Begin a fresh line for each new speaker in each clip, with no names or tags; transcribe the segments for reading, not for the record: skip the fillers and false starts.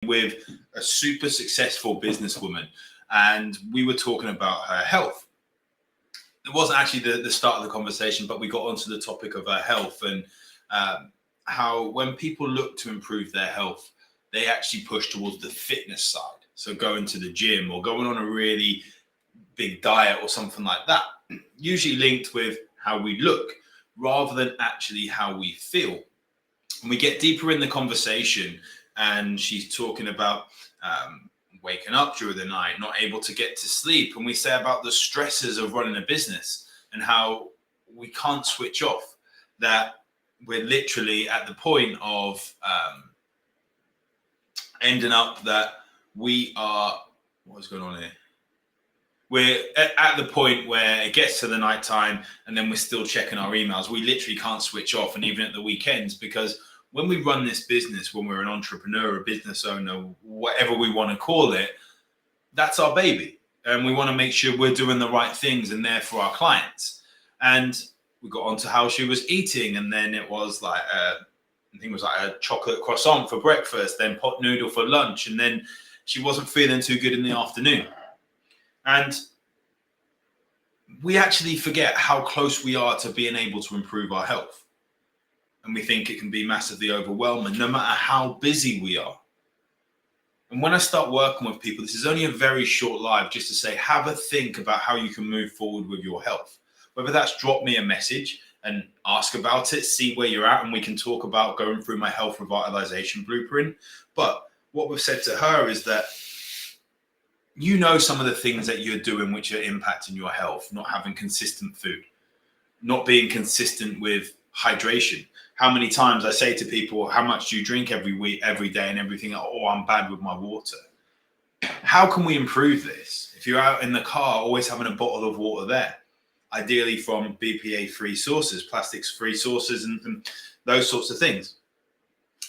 with a super successful businesswoman, and we were talking about her health. It wasn't actually the start of the conversation, but we got onto the topic of her health and how when people look to improve their health, they actually push towards the fitness side. So going to the gym or going on a really big diet or something like that, usually linked with how we look rather than actually how we feel. And we get deeper in the conversation, and she's talking about waking up during the night, not able to get to sleep. And we say about the stresses of running a business and how we can't switch off, that we're literally at the point of ending up that we are, what's going on here? We're at the point where it gets to the nighttime and then we're still checking our emails. We literally can't switch off, and even at the weekends, because when we run this business, when we're an entrepreneur, a business owner, whatever we want to call it, that's our baby. And we want to make sure we're doing the right things and there for our clients. And we got onto how she was eating, and then it was like, I think it was like a chocolate croissant for breakfast, then pot noodle for lunch, and then she wasn't feeling too good in the afternoon. And we actually forget how close we are to being able to improve our health. And we think it can be massively overwhelming, no matter how busy we are. And when I start working with people, this is only a very short live, just to say, have a think about how you can move forward with your health. Whether that's drop me a message and ask about it, see where you're at, and we can talk about going through my health revitalization blueprint. But what we've said to her is that you know some of the things that you're doing which are impacting your health, not having consistent food, not being consistent with hydration. How many times I say to people, how much do you drink every week, every day, and everything? Oh, I'm bad with my water. How can we improve this? If you're out in the car, always having a bottle of water there, ideally from BPA-free sources, plastics-free sources, and those sorts of things.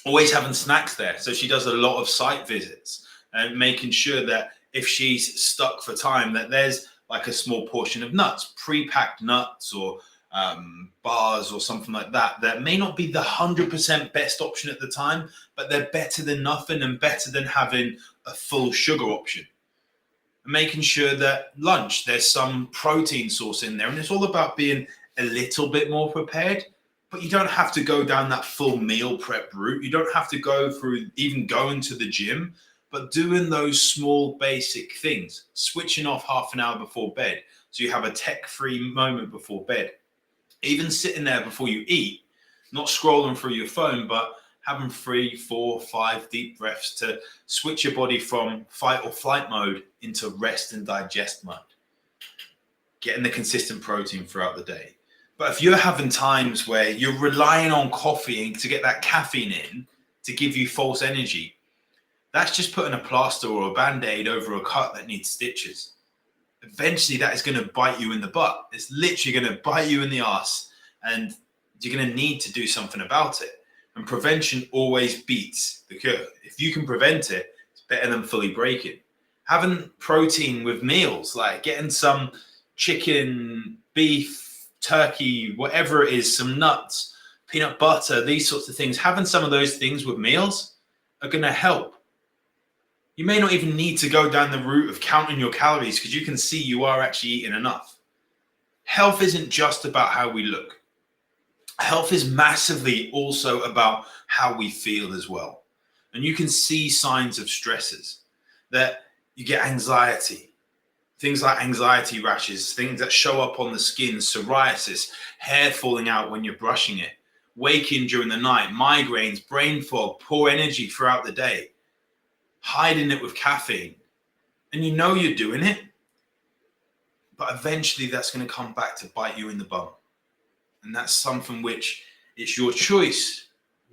Always having snacks there. So she does a lot of site visits and making sure that if she's stuck for time, that there's like a small portion of nuts, pre-packed nuts or bars or something like that, that may not be the 100% best option at the time, but they're better than nothing and better than having a full sugar option. Making sure that lunch, there's some protein source in there. And it's all about being a little bit more prepared, but you don't have to go down that full meal prep route. You don't have to go through even going to the gym, but doing those small basic things, switching off half an hour before bed. So you have a tech-free moment before bed. Even sitting there before you eat, not scrolling through your phone, but having 3, 4, 5 deep breaths to switch your body from fight or flight mode into rest and digest mode. Getting the consistent protein throughout the day. But if you're having times where you're relying on coffee to get that caffeine in to give you false energy, that's just putting a plaster or a band-aid over a cut that needs stitches. Eventually that is going to bite you in the butt. It's literally going to bite you in the ass, and you're going to need to do something about it. And prevention always beats the cure. If you can prevent it, it's better than fully breaking. Having protein with meals, like getting some chicken, beef, turkey, whatever it is, some nuts, peanut butter, these sorts of things, having some of those things with meals are going to help. You may not even need to go down the route of counting your calories, because you can see you are actually eating enough. Health isn't just about how we look. Health is massively also about how we feel as well. And you can see signs of stresses, that you get anxiety, things like anxiety rashes, things that show up on the skin, psoriasis, hair falling out when you're brushing it, waking during the night, migraines, brain fog, poor energy throughout the day. Hiding it with caffeine, and you know you're doing it, but eventually that's going to come back to bite you in the bum. And that's something which it's your choice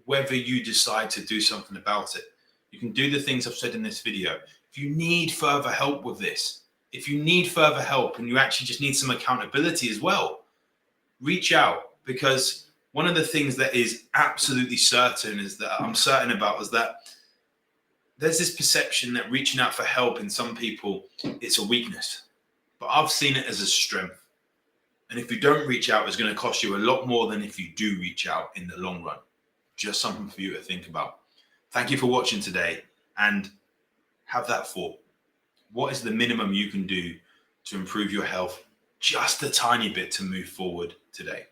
whether you decide to do something about it. You can do the things I've said in this video. If you need further help with this, if you need further help and you actually just need some accountability as well, reach out, because one of the things that is absolutely certain is that I'm certain about is that there's this perception that reaching out for help in some people, it's a weakness. But I've seen it as a strength. And if you don't reach out, it's going to cost you a lot more than if you do reach out in the long run. Just something for you to think about. Thank you for watching today. and have that thought. What is the minimum you can do to improve your health just a tiny bit to move forward today?